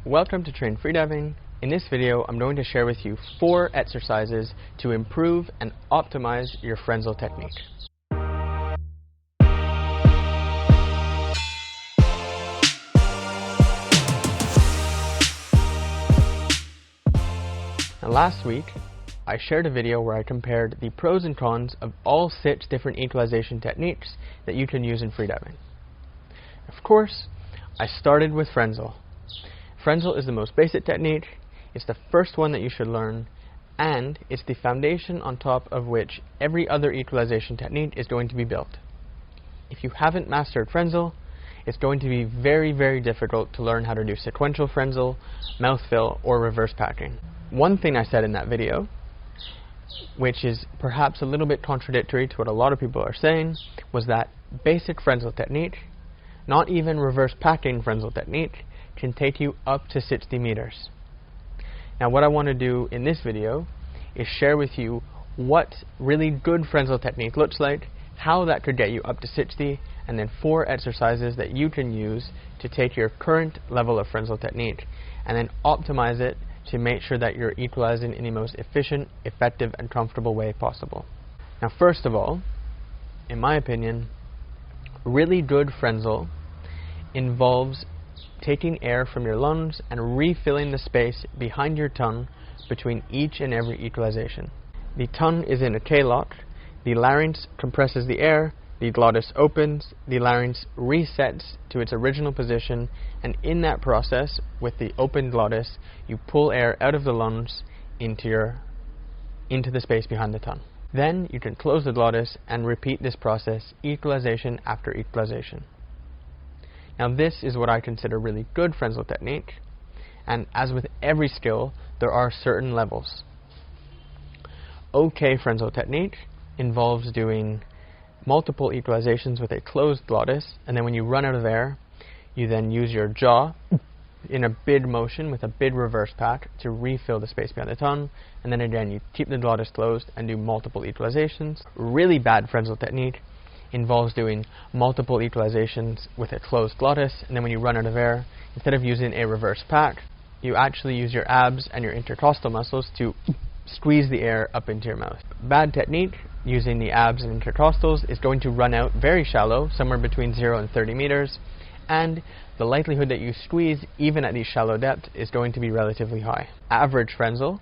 Welcome to Train Freediving. In this video, I'm going to share with you 4 exercises to improve and optimize your Frenzel technique. Now, last week, I shared a video where I compared the pros and cons of all 6 different equalization techniques that you can use in freediving. Of course, I started with Frenzel. Frenzel is the most basic technique, it's the first one that you should learn, and it's the foundation on top of which every other equalization technique is going to be built. If you haven't mastered Frenzel, it's going to be very, very difficult to learn how to do sequential Frenzel, mouth fill, or reverse packing. One thing I said in that video, which is perhaps a little bit contradictory to what a lot of people are saying, was that basic Frenzel technique, not even reverse packing Frenzel technique, can take you up to 60 meters. Now what I want to do in this video is share with you what really good Frenzel technique looks like, how that could get you up to 60, and then 4 exercises that you can use to take your current level of Frenzel technique and then optimize it to make sure that you're equalizing in the most efficient, effective, and comfortable way possible. Now first of all, in my opinion, really good Frenzel involves taking air from your lungs and refilling the space behind your tongue between each and every equalization. The tongue is in a K-lock, the larynx compresses the air, the glottis opens, the larynx resets to its original position, and in that process, with the open glottis, you pull air out of the lungs into the space behind the tongue. Then you can close the glottis and repeat this process equalization after equalization. Now this is what I consider really good Frenzel technique, and as with every skill, there are certain levels. Okay Frenzel technique involves doing multiple equalizations with a closed glottis, and then when you run out of air, you then use your jaw in a bid motion with a bid reverse pack to refill the space behind the tongue, and then again you keep the glottis closed and do multiple equalizations. Really bad Frenzel technique involves doing multiple equalizations with a closed glottis, and then when you run out of air, instead of using a reverse pack, you actually use your abs and your intercostal muscles to squeeze the air up into your mouth. Bad technique using the abs and intercostals is going to run out very shallow, somewhere between 0 and 30 meters, and the likelihood that you squeeze even at these shallow depths is going to be relatively high. Average Frenzel,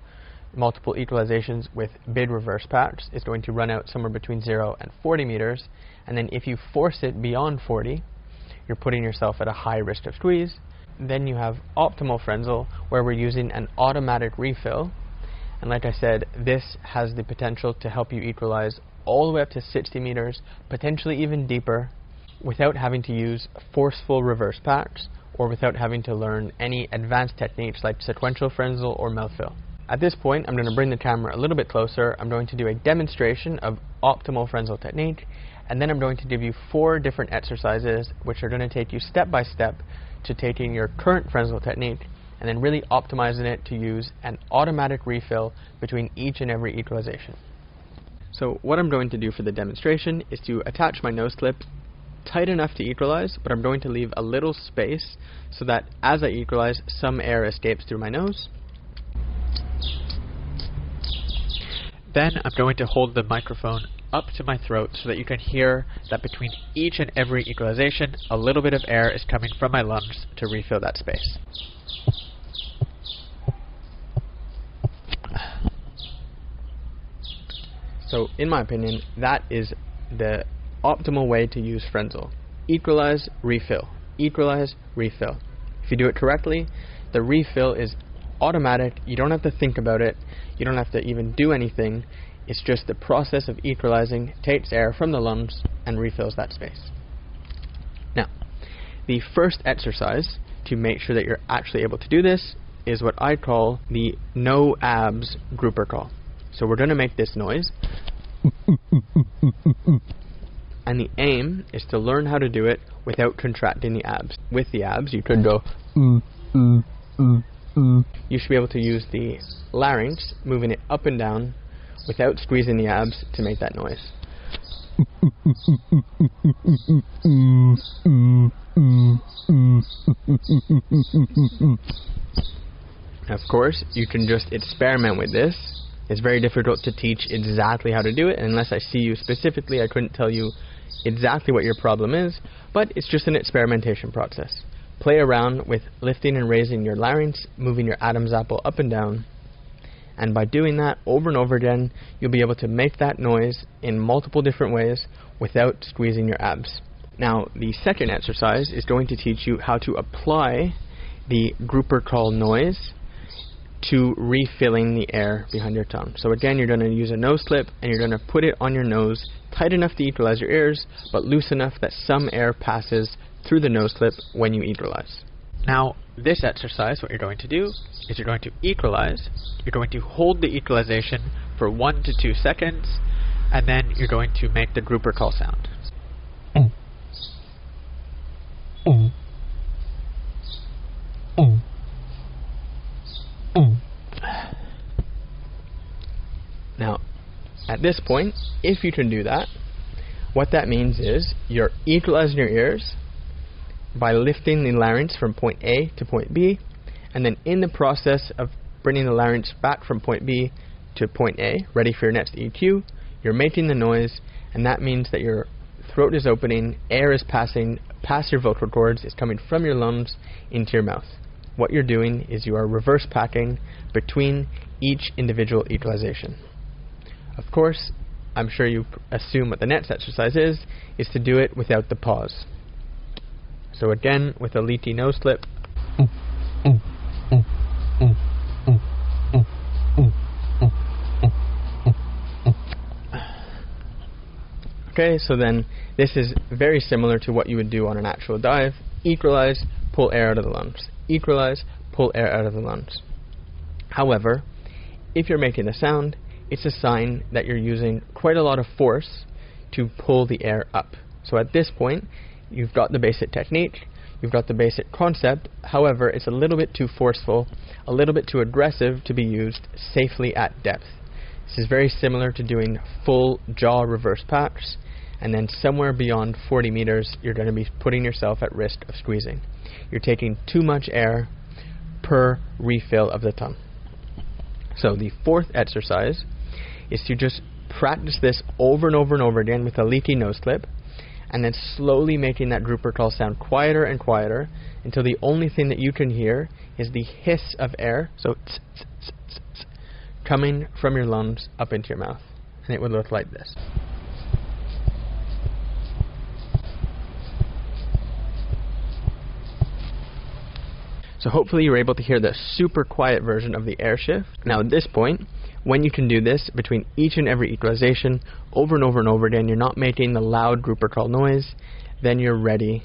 multiple equalizations with bid reverse packs, is going to run out somewhere between 0 and 40 meters, and then if you force it beyond 40, you're putting yourself at a high risk of squeeze. Then you have optimal Frenzel, where we're using an automatic refill, and like I said, this has the potential to help you equalize all the way up to 60 meters, potentially even deeper, without having to use forceful reverse packs, or without having to learn any advanced techniques like sequential Frenzel or mouth fill. At this point, I'm going to bring the camera a little bit closer. I'm going to do a demonstration of optimal Frenzel technique, and then I'm going to give you 4 different exercises which are going to take you step by step to taking your current Frenzel technique and then really optimizing it to use an automatic refill between each and every equalization. So what I'm going to do for the demonstration is to attach my nose clip tight enough to equalize, but I'm going to leave a little space so that as I equalize, some air escapes through my nose. Then I'm going to hold the microphone up to my throat so that you can hear that between each and every equalization, a little bit of air is coming from my lungs to refill that space. So, in my opinion, that is the optimal way to use Frenzel. Equalize, refill. Equalize, refill. If you do it correctly, the refill is automatic. You don't have to think about it. You don't have to even do anything. It's just the process of equalizing takes air from the lungs and refills that space. Now, the first exercise to make sure that you're actually able to do this is what I call the no abs grouper call. So we're going to make this noise, and the aim is to learn how to do it without contracting the abs. With the abs, you could go You should be able to use the larynx, moving it up and down without squeezing the abs to make that noise. Of course, you can just experiment with this. It's very difficult to teach exactly how to do it, and unless I see you specifically, I couldn't tell you exactly what your problem is, but it's just an experimentation process. Play around with lifting and raising your larynx, moving your Adam's apple up and down, and by doing that over and over again, you'll be able to make that noise in multiple different ways without squeezing your abs. Now, the second exercise is going to teach you how to apply the grouper call noise to refilling the air behind your tongue. So again, you're going to use a nose clip and you're going to put it on your nose tight enough to equalize your ears, but loose enough that some air passes through the nose clip when you equalize. Now, this exercise, what you're going to do is you're going to equalize, you're going to hold the equalization for 1 to 2 seconds, and then you're going to make the grouper call sound. Now, at this point, if you can do that, what that means is you're equalizing your ears by lifting the larynx from point A to point B, and then in the process of bringing the larynx back from point B to point A, ready for your next EQ, you're making the noise, and that means that your throat is opening, air is passing past your vocal cords, it's coming from your lungs into your mouth. What you're doing is you are reverse packing between each individual equalization. Of course, I'm sure you assume what the next exercise is to do it without the pause. So again, with a leaky nose clip. Okay, so then this is very similar to what you would do on an actual dive. Equalize, pull air out of the lungs. Equalize, pull air out of the lungs. However, if you're making a sound, it's a sign that you're using quite a lot of force to pull the air up. So at this point, you've got the basic technique, you've got the basic concept, however, it's a little bit too forceful, a little bit too aggressive to be used safely at depth. This is very similar to doing full jaw reverse packs, and then somewhere beyond 40 meters, you're going to be putting yourself at risk of squeezing. You're taking too much air per refill of the tongue. So the fourth exercise is to just practice this over and over and over again with a leaky nose clip, and then slowly making that grouper call sound quieter and quieter until the only thing that you can hear is the hiss of air, so tss, tss, tss, tss, tss, coming from your lungs up into your mouth. And it would look like this. So hopefully you're able to hear the super quiet version of the air shift. Now at this point, when you can do this between each and every equalization over and over and over again, you're not making the loud grouper call noise, then you're ready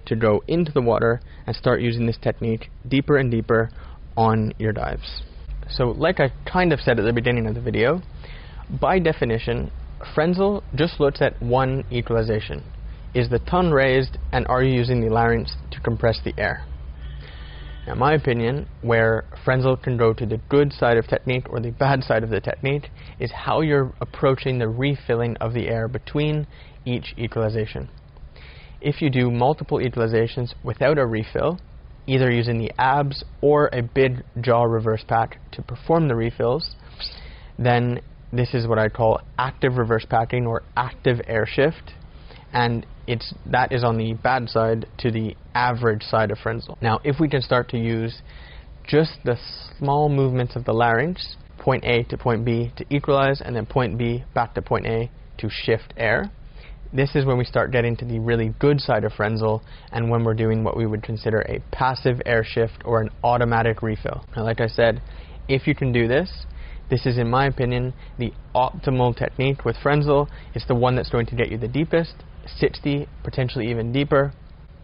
to go into the water and start using this technique deeper and deeper on your dives. So like I kind of said at the beginning of the video, by definition, Frenzel just looks at one equalization. Is the tongue raised, and are you using the larynx to compress the air? Now, in my opinion, where Frenzel can go to the good side of technique or the bad side of the technique is how you're approaching the refilling of the air between each equalization. If you do multiple equalizations without a refill, either using the abs or a big jaw reverse pack to perform the refills, then this is what I call active reverse packing or active air shift, and that is on the bad side to the average side of Frenzel. Now, if we can start to use just the small movements of the larynx, point A to point B to equalize, and then point B back to point A to shift air, this is when we start getting to the really good side of Frenzel, and when we're doing what we would consider a passive air shift or an automatic refill. Now, like I said, if you can do this, this is, in my opinion, the optimal technique with Frenzel. It's the one that's going to get you the deepest, 60, potentially even deeper,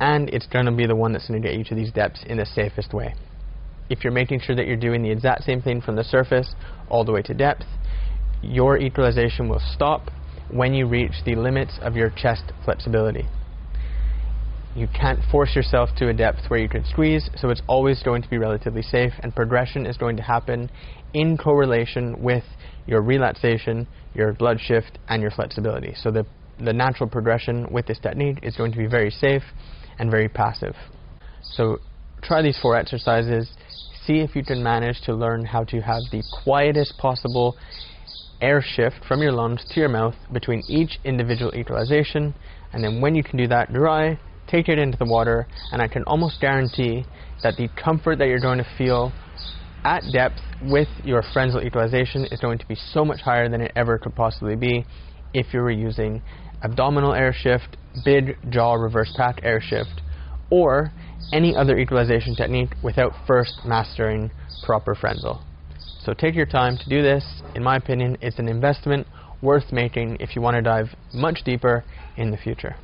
and it's going to be the one that's going to get you to these depths in the safest way. If you're making sure that you're doing the exact same thing from the surface all the way to depth, your equalization will stop when you reach the limits of your chest flexibility. You can't force yourself to a depth where you can squeeze, so it's always going to be relatively safe, and progression is going to happen in correlation with your relaxation, your blood shift, and your flexibility. So the natural progression with this technique is going to be very safe and very passive. So try these 4 exercises, see if you can manage to learn how to have the quietest possible air shift from your lungs to your mouth between each individual equalization, and then when you can do that dry, take it into the water, and I can almost guarantee that the comfort that you're going to feel at depth with your Frenzel equalization is going to be so much higher than it ever could possibly be if you were using abdominal air shift, big jaw reverse pack air shift, or any other equalization technique without first mastering proper Frenzel. So take your time to do this. In my opinion, it's an investment worth making if you want to dive much deeper in the future.